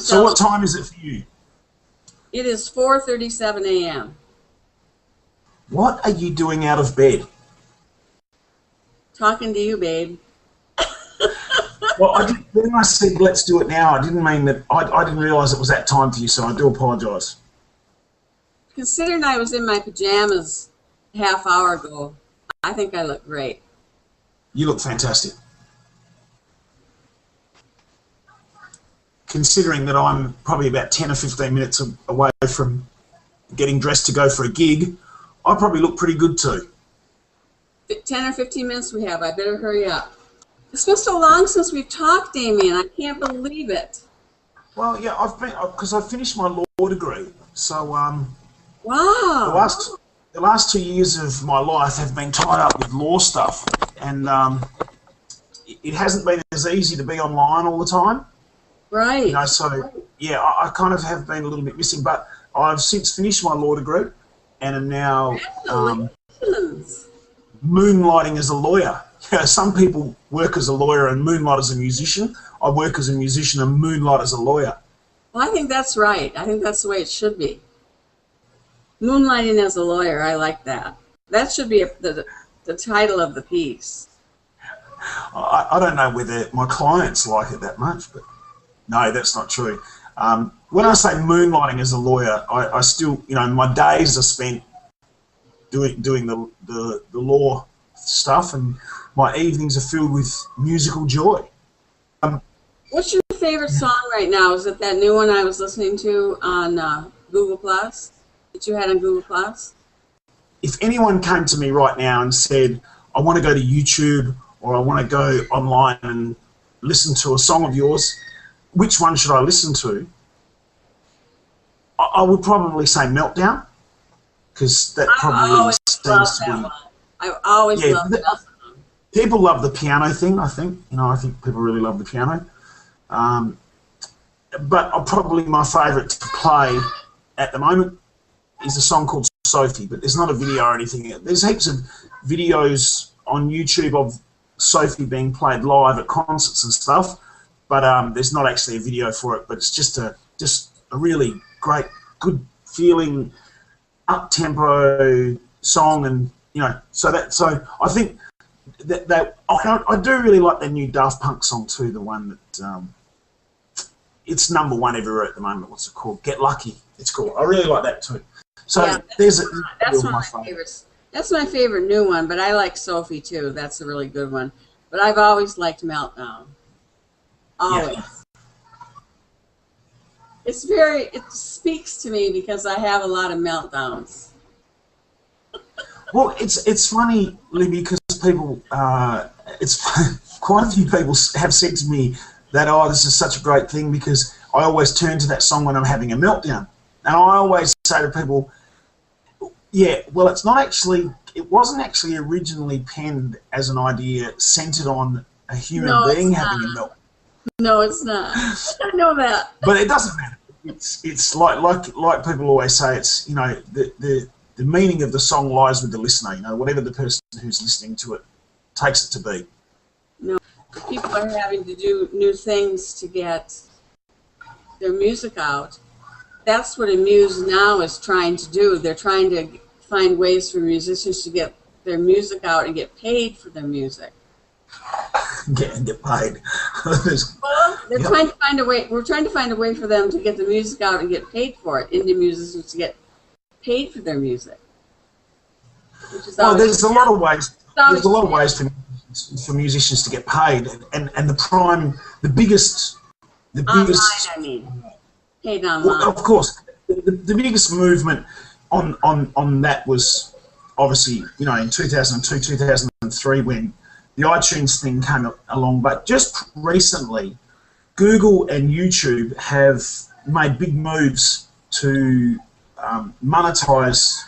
So what time is it for you? It is 4:37 a.m. What are you doing out of bed? Talking to you, babe. Well, then I said, let's do it now. I didn't mean that. I didn't realise it was that time for you, so I do apologise. Considering I was in my pajamas half hour ago, I think I look great. You look fantastic. Considering that I'm probably about 10 or 15 minutes away from getting dressed to go for a gig, I probably look pretty good too. 10 or 15 minutes we have. I better hurry up. It's been so long since we've talked, Damien. I can't believe it. Well, yeah, because I finished my law degree. So, wow. The last 2 years of my life have been tied up with law stuff, and it hasn't been as easy to be online all the time. Right. You know, so yeah, I kind of have been a little bit missing, but I've since finished my law degree and am now moonlighting as a lawyer. You know, some people work as a lawyer and moonlight as a musician. I work as a musician and moonlight as a lawyer. Well, I think that's right. I think that's the way it should be. Moonlighting as a lawyer, I like that. That should be the title of the piece. I don't know whether my clients like it that much, but no, that's not true. When I say moonlighting as a lawyer, I still, you know, my days are spent doing the law stuff, and my evenings are filled with musical joy. What's your favorite song right now? Is it that new one I was listening to on Google Plus that you had on Google Plus? If anyone came to me right now and said, I want to go to YouTube or I want to go online and listen to a song of yours, which one should I listen to? I would probably say Meltdown, because that probably seems to be... I always love Meltdown. People love the piano thing, I think. You know, I think people really love the piano. But probably my favourite to play at the moment is a song called Sophie, but there's not a video or anything. There's heaps of videos on YouTube of Sophie being played live at concerts and stuff, but there's not actually a video for it. But it's just a really great, good feeling, up-tempo song, and you know, so I think that I do really like their new Daft Punk song too, the one that it's #1 everywhere at the moment. What's it called? Get Lucky. It's called. I really like that too. So yeah, that's one of my favorites. That's my favorite new one, but I like Sophie too. That's a really good one. But I've always liked Meltdown. Always. Yeah. It speaks to me because I have a lot of meltdowns. Well, it's funny, Libby, because people, quite a few people have said to me that, oh, this is such a great thing because I always turn to that song when I'm having a meltdown. And I always say to people, yeah, well, it wasn't actually originally penned as an idea centered on a human being having a meltdown. No, it's not. I know that. But it doesn't matter. It's like people always say, it's, you know, the meaning of the song lies with the listener, you know, whatever the person who's listening to it takes it to be. No, people are having to do new things to get their music out. That's what Amused Now is trying to do. They're trying to find ways for musicians to get their music out and get paid for their music. Get paid. Well, they're trying to find a way. We're trying to find a way for them to get the music out and get paid for it. Indie musicians to get paid for their music. Well, there's a lot of ways. There's a lot of ways for musicians to get paid, and the biggest. Online, I mean, paid online. Well, of course, the biggest movement on that was obviously, you know, in 2002, 2003 when the iTunes thing came along, but just recently, Google and YouTube have made big moves to monetize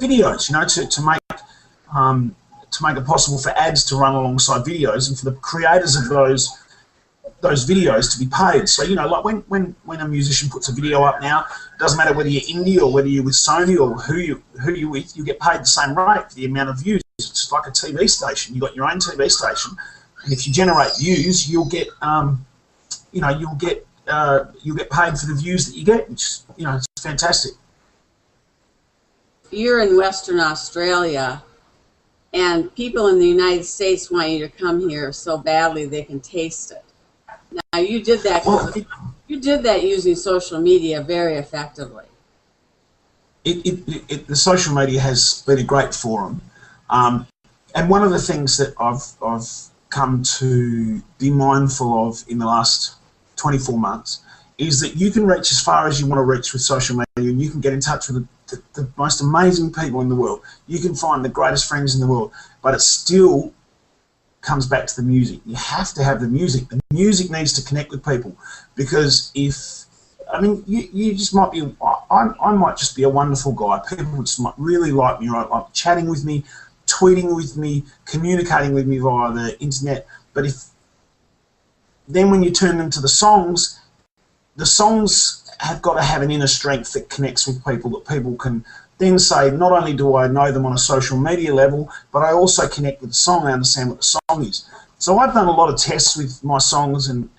videos. You know, to make it possible for ads to run alongside videos, and for the creators of those videos to be paid. So, you know, like when a musician puts a video up now, it doesn't matter whether you're indie or whether you're with Sony or who you're with, you get paid the same rate for the amount of views. It's like a TV station. You've got your own TV station, and if you generate views, you'll get, you know, you'll get you get paid for the views that you get, which, you know, it's fantastic. You're in Western Australia, and people in the United States want you to come here so badly they can taste it. Now, you did that. Well, You did that using social media very effectively. The social media has been a great forum, and one of the things that I've come to be mindful of in the last 24 months is that you can reach as far as you want to reach with social media, and you can get in touch with the most amazing people in the world. You can find the greatest friends in the world, but it still comes back to the music. You have to have the music. The music needs to connect with people, because you just might be, I might just be a wonderful guy. People just might really like me, right? Like chatting with me, tweeting with me, communicating with me via the internet. But then when you turn them to the songs have got to have an inner strength that connects with people, that people can then say, not only do I know them on a social media level, but I also connect with the song. I understand what the song is. So I've done a lot of tests with my songs and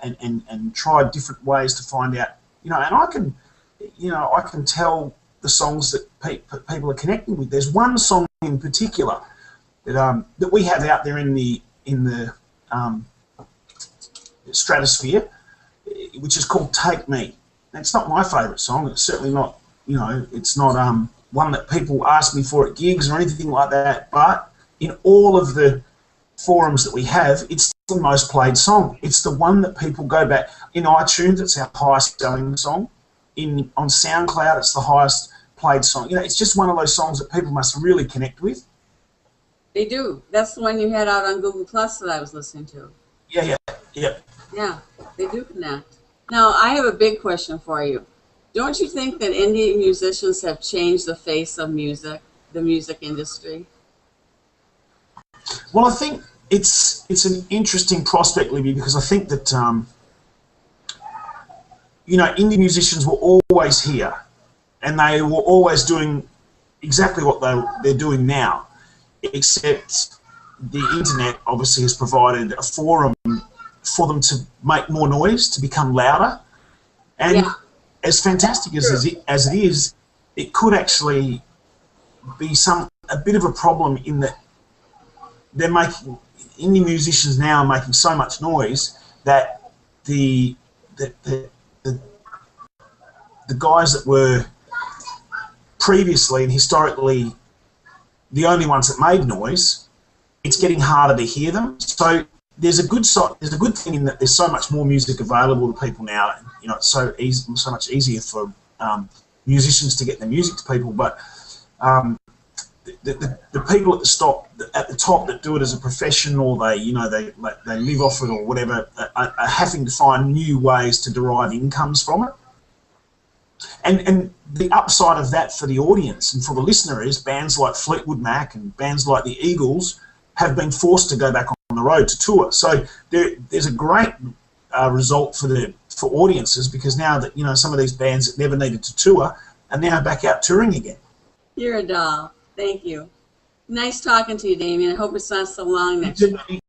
tried different ways to find out, and I can tell the songs that people are connecting with. There's one song in particular that we have out there in the stratosphere, which is called "Take Me." And it's not my favourite song. It's certainly not, it's not one that people ask me for at gigs or anything like that. But in all of the forums that we have, it's the most played song. It's the one that people go back. In iTunes, it's our highest selling song. On SoundCloud, it's the highest played song. It's just one of those songs that people must really connect with. They do. That's the one you had out on Google Plus that I was listening to. Yeah. Yeah, they do connect. Now, I have a big question for you. Don't you think that indie musicians have changed the face of music, the music industry? Well, I think it's an interesting prospect, Libby, because I think that indie musicians were always here, and they were always doing exactly what they're doing now, except the internet obviously has provided a forum for them to make more noise, to become louder, and as fantastic as it is, it could actually be a bit of a problem in that indie musicians now are making so much noise that the guys that were previously and historically the only ones that made noise, it's getting harder to hear them. So there's a good thing in that there's so much more music available to people now. It's so much easier for musicians to get their music to people. But the people at the top that do it as a profession, or they live off it or whatever, are having to find new ways to derive incomes from it. And the upside of that for the audience and for the listener is bands like Fleetwood Mac and bands like the Eagles have been forced to go back on the road to tour. So there's a great result for audiences, because now that some of these bands that never needed to tour are now back out touring again. You're a doll. Thank you. Nice talking to you, Damien. I hope it's not so long next time.